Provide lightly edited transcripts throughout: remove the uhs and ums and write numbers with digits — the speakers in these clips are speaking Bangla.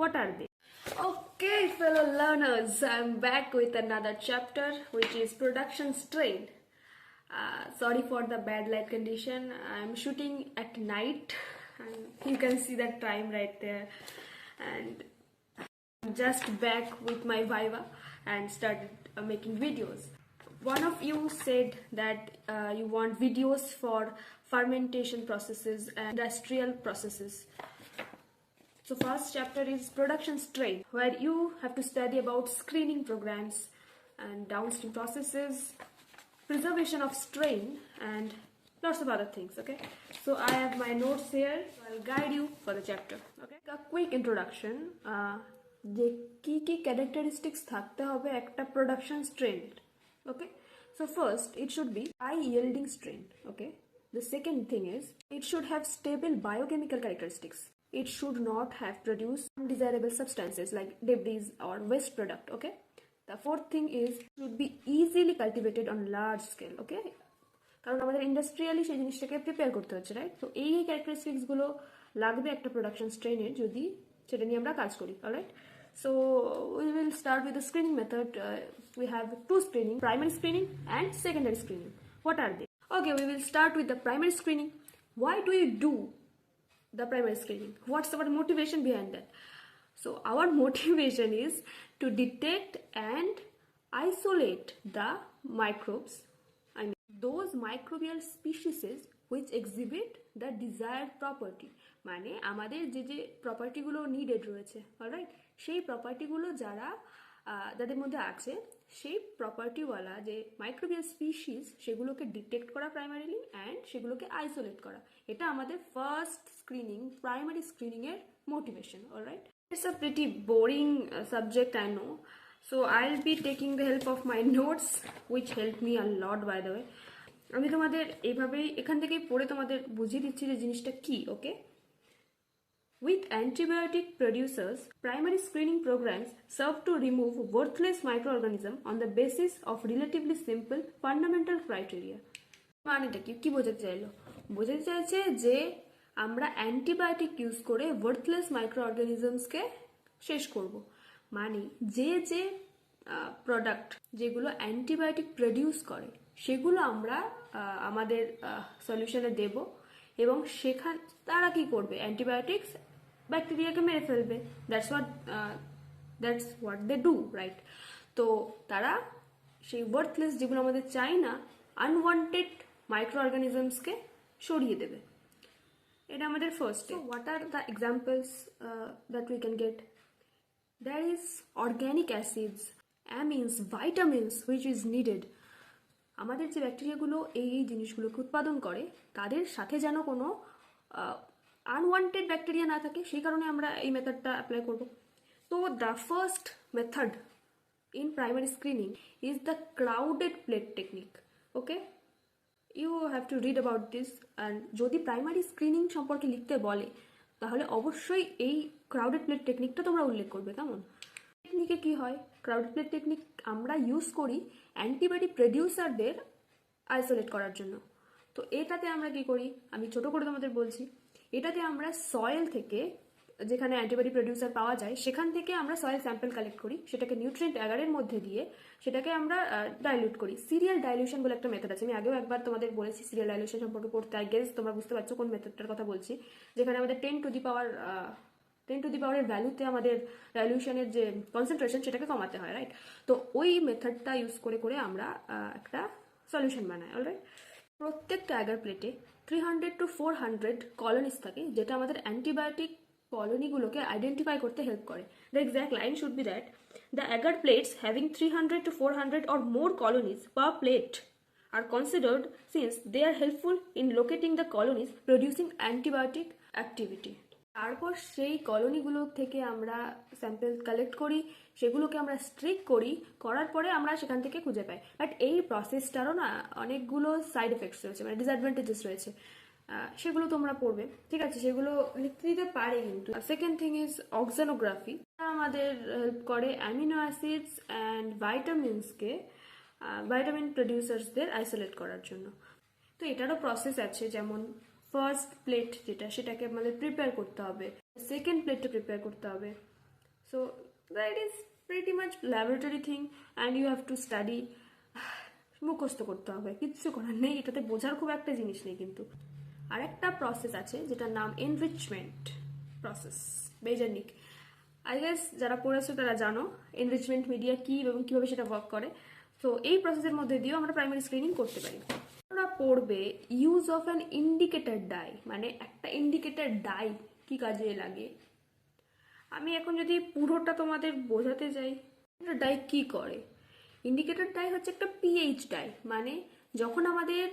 What are they? Okay, fellow learners, I'm back with another chapter, which is production strain. Sorry for the bad light condition. I'm shooting at night, and you can see the time right there. And I'm just back with my Viva and started making videos. One of you said that you want videos for fermentation processes and industrial processes. So first chapter is production strain, where you have to study about screening programs and downstream processes, preservation of strain, and lots of other things. Okay, so I have my notes here. I'll guide you for the chapter. Okay, a quick introduction. যে কি characteristics থাকতে হবে একটা production strain. Okay, so first it should be high yielding strain. Okay, the second thing is it should have stable biochemical characteristics. It should not have produced undesirable substances like debris or waste product. Okay, the fourth thing is should be easily cultivated on large scale. Okay, কারণ আমাদের ইন্ডাস্ট্রিয়ালি সেই জিনিসটাকে প্রিপেয়ার করতে হচ্ছে, রাইট? তো এই ক্যারেক্টারিস্টিক্সগুলো লাগবে একটা প্রোডাকশন স্ট্রেনের যদি সেটা নিয়ে আমরা কাজ করি। Alright, so we will start with the screening method. We have two screening, primary screening and secondary screening. What are they? Okay, we will start with the primary screening. Why do you do the primary screening? What's our motivation behind that? So our motivation is to detect and isolate the microbes, I mean those microbial species which exhibit the desired property. মানে আমাদের যে যে প্রপার্টিগুলো নিডেড রয়েছে, অলরাইট, সেই প্রপার্টিগুলো যাদের মধ্যে আছে, সেই প্রপার্টিওয়ালা যে মাইক্রোবিয়াল স্পিসিস সেগুলোকে ডিটেক্ট করা প্রাইমারিলি অ্যান্ড সেগুলোকে আইসোলেট করা, এটা আমাদের ফার্স্ট স্ক্রিনিং, প্রাইমারি স্ক্রিনিংয়ের motivation. Alright, it's a pretty boring subject, I know, so I'll be taking the help of my notes which helped me a lot, by the way. আমি তোমাদের এইভাবেই এখান থেকেই পড়ে তোমাদের বুঝিয়ে দিচ্ছি যে জিনিসটা কি। ওকে, with antibiotic producers, primary screening programs serve to remove worthless microorganisms on the basis of relatively simple fundamental criteria. মানেটা কি বোঝাতে চাইলো? বোঝাতে চাইছে যে আমরা অ্যান্টিবায়োটিক ইউজ করে ওয়ার্থলেস মাইক্রোঅর্গানিজমসকে শেষ করব। মানে যে যে প্রোডাক্ট যেগুলো অ্যান্টিবায়োটিক প্রডিউস করে সেগুলো আমরা আমাদের সলিউশনে দেব, এবং তারা কি করবে? অ্যান্টিবায়োটিক্স ব্যাকটেরিয়াকে মেরে ফেলবে। That's what they do, right? তো তারা সেই ওয়ার্থলেস, যেগুলো আমাদের চাই না, আনওয়ান্টেড মাইক্রো অর্গানিজমসকে সরিয়ে দেবে। এটা আমাদের first. What are the examples that we can get? There is organic acids, amines, vitamins which is needed. আমাদের যে ব্যাকটেরিয়াগুলো এই জিনিসগুলোকে উৎপাদন করে তাদের সাথে যেন কোনো আনওয়ান্টেড ব্যাকটেরিয়া না থাকে, সেই কারণে আমরা এই মেথডটা অ্যাপ্লাই করব। তো the first method in primary screening is the crowded plate technique. Okay, you have to read about this. And যদি প্রাইমারি স্ক্রিনিং সম্পর্কে লিখতে বলে তাহলে অবশ্যই এই ক্রাউডেড প্লেট টেকনিকটা তোমরা উল্লেখ করবে। কেমন টেকনিকে কি হয়? ক্রাউডেড প্লেট টেকনিক আমরা ইউজ করি অ্যান্টিবায়োটিক প্রডিউসারদের আইসোলেট করার জন্য। তো এটাতে আমরা কি করি, আমি ছোট করে তোমাদের বলছি। এটাতে আমরা সয়েল থেকে, যেখানে অ্যান্টিবায়োটিক প্রডিউসার পাওয়া যায় সেখান থেকে আমরা সয়েল স্যাম্পল কালেক্ট করি, সেটাকে নিউট্রিয়েন্ট অ্যাগারের মধ্যে দিয়ে সেটাকে আমরা ডাইলিউট করি। সিরিয়াল ডাইলিউশন বলে একটা মেথড আছে, আমি আগেও একবার তোমাদের বলেছি সিরিয়াল ডাইলিউশন সম্পর্কে পড়তে। আই গেস তোমরা বুঝতে পারছো কোন মেথডটার কথা বলছি, যেখানে আমাদের 10 টু দি পাওয়ারের ভ্যালুতে আমাদের ডাইলিউশনের যে কনসেন্ট্রেশন সেটাকে কমাতে হয়, রাইট? তো ওই মেথডটা ইউজ করে আমরা একটা সলিউশন বানাই। অলরাইট, প্রত্যেকটা অ্যাগার প্লেটে 300 to 400 কলোনিস থাকে, যেটা আমাদের অ্যান্টিবায়োটিক কলোনিগুলোকে আইডেন্টিফাই করতে হেল্প করে। The exact line should be that the Agar plates having 300 to 400 or more colonies per plate are considered since they are helpful in locating the colonies producing antibiotic activity. তারপর সেই কলোনিগুলো থেকে আমরা স্যাম্পল কালেক্ট করি, সেগুলোকে আমরা স্ট্রিক করার পরে আমরা সেখান থেকে খুঁজে পাই। বাট এই প্রসেসটারও না অনেকগুলো সাইড এফেক্টস রয়েছে, মানে ডিসঅ্যাডভান্টেজেস রয়েছে, সেগুলো তোমরা পড়বে, ঠিক আছে? সেগুলো লিখতে দিতে পারে। কিন্তু সেকেন্ড থিং ইজ অক্সানোগ্রাফি। আমাদের হেল্প করে অ্যামিনো অ্যাসিডস অ্যান্ড ভাইটামিনসকে, ভাইটামিন প্রডিউসার্সদের আইসোলেট করার জন্য। তো এটারও প্রসেস আছে, যেমন ফার্স্ট প্লেট যেটা, সেটাকে আমাদের প্রিপেয়ার করতে হবে, সেকেন্ড প্লেটটা প্রিপেয়ার করতে হবে, So that is pretty much laboratory thing and you have to study. মুখস্থ করতে হবে, কিচ্ছু করার নেই, এটাতে বোঝার খুব একটা জিনিস নেই। কিন্তু আরেকটা প্রসেস আছে যেটার নাম এনরিচমেন্ট প্রসেস, বেজানিক। আই গেস যারা পড়েছো তারা জানো এনরিচমেন্ট মিডিয়া কি এবং কিভাবে সেটা ওয়ার্ক করে। তো এই প্রসেসের মধ্যে দিয়েও আমরা প্রাইমারি স্ক্রিনিং করতে পারি। তোমরা পড়বে use of an indicator die, মানে একটা ইন্ডিকেটর ডাই কি কাজে লাগে। আমি এখন যদি পুরোটা তোমাদের বোঝাতে যাই, ডাই কি করে। ইন্ডিকেটর ডাই হচ্ছে একটা পিএইচ ডাই, মানে যখন আমাদের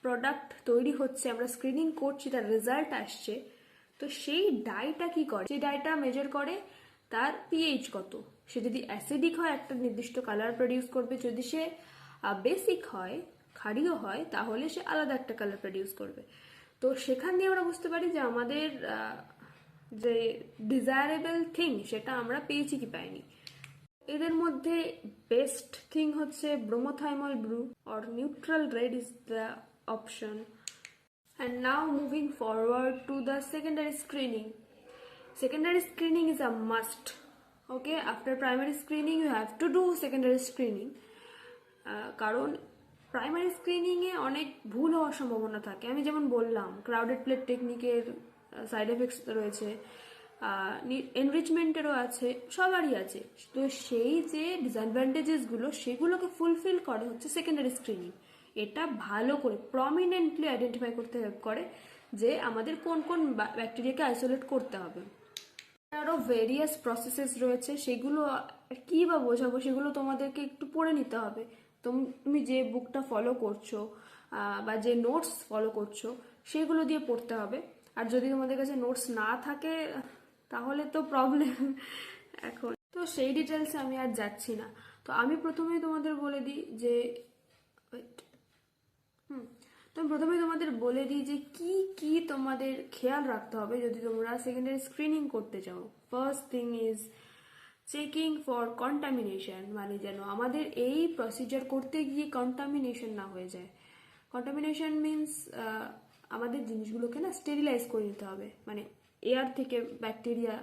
প্রোডাক্ট তৈরি হচ্ছে, আমরা স্ক্রিনিং করছি, তার রেজাল্ট আসছে, তো সেই ডাইটা কি করে, সেই ডাইটা মেজার করে তার পিএইচ কত। সে যদি অ্যাসিডিক হয় একটা নির্দিষ্ট কালার প্রডিউস করবে, যদি সে বেসিক হয়, ক্ষারীয় হয়, তাহলে সে আলাদা একটা কালার প্রডিউস করবে। তো সেখান দিয়ে আমরা বুঝতে পারি যে আমাদের যে ডিজায়ারেবল থিং সেটা আমরা পেয়েছি কি পাইনি। এদের মধ্যে বেস্ট থিং হচ্ছে ব্রোমোথাইমল blue or neutral red is the option. And now moving forward to the secondary screening. Secondary screening is a must. Okay, after primary screening you have to do secondary screening. কারণ প্রাইমারি স্ক্রিনিংয়ে অনেক ভুল হওয়ার সম্ভাবনা থাকে। আমি যেমন বললাম ক্রাউডেড প্লেট টেকনিকের সাইড এফেক্টস রয়েছে, এনরিচমেন্টেরও আছে, সবারই আছে। তো সেই যে ডিসঅ্যাডভান্টেজেসগুলো সেগুলোকে ফুলফিল করে হচ্ছে সেকেন্ডারি স্ক্রিনিং। এটা ভালো করে প্রমিনেন্টলি আইডেন্টিফাই করতে হেল্প করে যে আমাদের কোন কোন ব্যাকটেরিয়াকে আইসোলেট করতে হবে। আরও ভেরিয়াস প্রসেসেস রয়েছে, সেগুলো কী বা বোঝাবো, সেগুলো তোমাদেরকে একটু পড়ে নিতে হবে। তুমি যে বুকটা ফলো করছো বা যে নোটস ফলো করছো সেগুলো দিয়ে পড়তে হবে। আর যদি তোমাদের কাছে নোটস না থাকে তাহলে তো প্রবলেম এখন। তো সেই ডিটেলসে আমি আর যাচ্ছি না। তো আমি প্রথমেই তোমাদের বলে দিই যে কি কি তোমাদের খেয়াল রাখতে হবে যদি তোমরা সেকেন্ডারি স্ক্রিনিং করতে চাও। First thing is checking for contamination, মানে যেন আমাদের এই প্রসিজার করতে গিয়ে কন্টামিনেশন না হয়ে যায়। কন্টামিনেশন মিনস আমাদের জিনিসগুলোকে না স্টেরিলাইজ করে নিতে হবে, মানে এয়ার থেকে ব্যাকটেরিয়া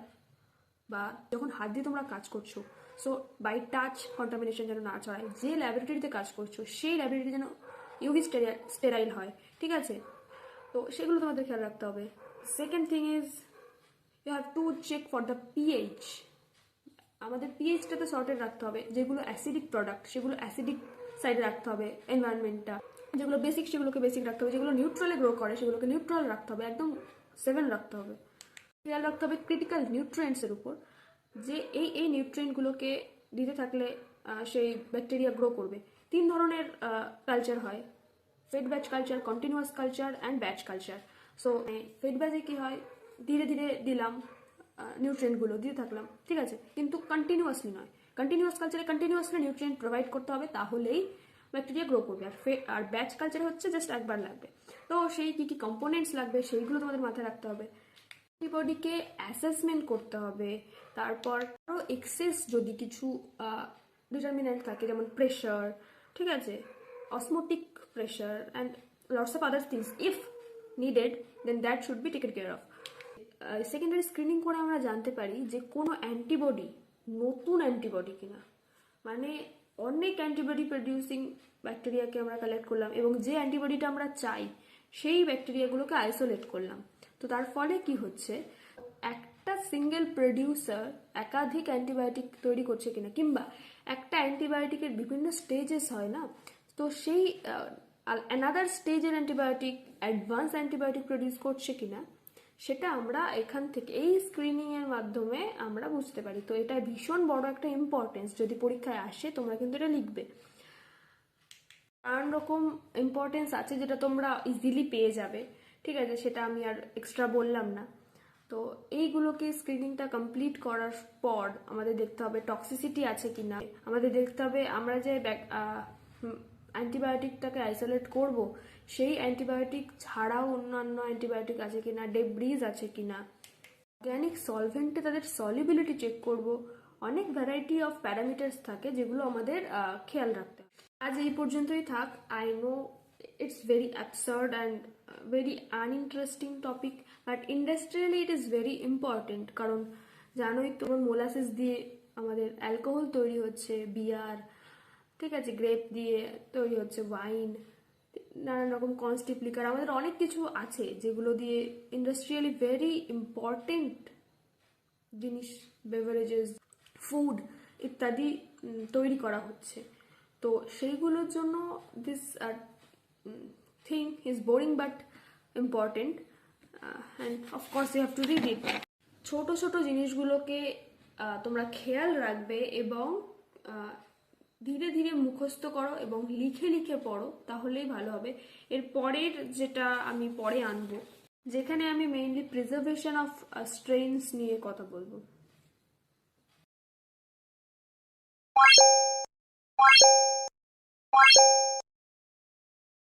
বা যখন হাত দিয়ে তোমরা কাজ করছো, সো বাই টাচ কন্টামিনেশন যেন না ছড়ায়। যে ল্যাবরেটরিতে কাজ করছো সেই ল্যাবরেটরি যেন ইউভি স্টেরাইল হয়, ঠিক আছে? তো সেগুলো তোমাদের খেয়াল রাখতে হবে। Second thing is you have to check for the pH. আমাদের পিএইচটাতে সর্টেড রাখতে হবে। যেগুলো অ্যাসিডিক প্রোডাক্ট সেগুলো অ্যাসিডিক সাইডে রাখতে হবে এনভায়রনমেন্টটা, যেগুলো বেসিক সেগুলোকে বেসিক রাখতে হবে, যেগুলো নিউট্রালে গ্রো করে সেগুলোকে নিউট্রাল রাখতে হবে, একদম 7 রাখতে হবে। খেয়াল রাখতে হবে ক্রিটিক্যাল নিউট্রিয়েন্টসের উপর, যে এই নিউট্রিয়েন্টগুলোকে দিতে থাকলে সেই ব্যাকটেরিয়া গ্রো করবে। 3 ধরনের কালচার হয়, fed batch culture, continuous culture and batch culture. So fed ব্যাচে কী হয়, ধীরে ধীরে দিলাম নিউট্রিয়েন্টগুলো দিতে থাকলাম, ঠিক আছে, কিন্তু কন্টিনিউয়াসলি নয়। কন্টিনিউয়াস কালচারে কন্টিনিউয়াসলি নিউট্রিয়েন্ট প্রোভাইড করতে হবে, তাহলেই ব্যাকটেরিয়া গ্রো করবে। আর ব্যাচ কালচারে হচ্ছে জাস্ট একবার লাগবে। তো সেই কী কী কম্পোনেন্টস লাগবে সেইগুলো তোমাদের মাথায় রাখতে হবে। অ্যান্টিবডিকে অ্যাসেসমেন্ট করতে হবে। তারপর আরও এক্সেস যদি কিছু ডিটারমিনেন্ট থাকে, যেমন প্রেশার, ঠিক আছে, osmotic pressure and lots of other things, if needed then that should be taken care of. Secondary screening করে আমরা জানতে পারি যে কোনো অ্যান্টিবডি নতুন অ্যান্টিবডি কিনা, মানে অনেক অ্যান্টিবডি প্রডিউসিং ব্যাকটেরিয়াকে আমরা কালেক্ট করলাম এবং যে অ্যান্টিবডিটা আমরা চাই সেই ব্যাকটেরিয়াগুলোকে আইসোলেট করলাম। তো তার ফলে কি হচ্ছে, একটা সিঙ্গেল প্রডিউসার একাধিক অ্যান্টিবায়োটিক তৈরি করছে কিনা, কিংবা একটা অ্যান্টিবায়োটিকের বিভিন্ন স্টেজেস হয় না, তো সেই অ্যানাদার স্টেজের অ্যান্টিবায়োটিক অ্যাডভান্স অ্যান্টিবায়োটিক প্রডিউস করছে কিনা, সেটা আমরা এখান থেকে এই স্ক্রিনিংয়ের মাধ্যমে আমরা বুঝতে পারি। তো এটা ভীষণ বড় একটা ইম্পর্টেন্স, যদি পরীক্ষায় আসে তোমরা কিন্তু এটা লিখবে। নানান রকম ইম্পর্টেন্স আছে যেটা তোমরা ইজিলি পেয়ে যাবে, ঠিক আছে, সেটা আমি আর এক্সট্রা বললাম না। তো এইগুলোকে স্ক্রিনিংটা কমপ্লিট করার পর আমাদের দেখতে হবে টক্সিসিটি আছে কিনা, আমাদের দেখতে হবে আমরা যে অ্যান্টিবায়োটিকটাকে আইসোলেট করব সেই অ্যান্টিবায়োটিক ছাড়াও অন্যান্য অ্যান্টিবায়োটিক আছে কিনা, ডেব্রিজ আছে কিনা, অর্গ্যানিক সলভেন্টে তাদের সলিবিলিটি চেক করব। অনেক ভ্যারাইটি অফ প্যারামিটার্স থাকে যেগুলো আমাদের খেয়াল রাখতে হবে। আজ এই পর্যন্তই থাক। I know it's very absurd and very uninteresting topic, but industrially it is very important, কারণ জানোই তোমার মোলাসেস দিয়ে আমাদের অ্যালকোহল তৈরি হচ্ছে, বিয়ার, ঠিক আছে, গ্রেপ দিয়ে তৈরি হচ্ছে ওয়াইন, নানান রকম কনস্টিপ লিকার, আমাদের অনেক কিছু আছে যেগুলো দিয়ে ইন্ডাস্ট্রিয়ালি ভেরি ইম্পর্টেন্ট জিনিস, বেভারেজেস, ফুড ইত্যাদি তৈরি করা হচ্ছে। তো সেইগুলোর জন্য this thing is boring but important, and of course you have to read it. ছোট ছোট জিনিসগুলোকে তোমরা খেয়াল রাখবে এবং ধীরে ধীরে মুখস্থ করো এবং লিখে লিখে পড়ো, তাহলেই ভালো হবে। এর পরের যেটা আমি পরে আনবো, যেখানে আমি মেইনলি প্রিজার্ভেশন অফ স্ট্রেইনস নিয়ে কথা বলবো।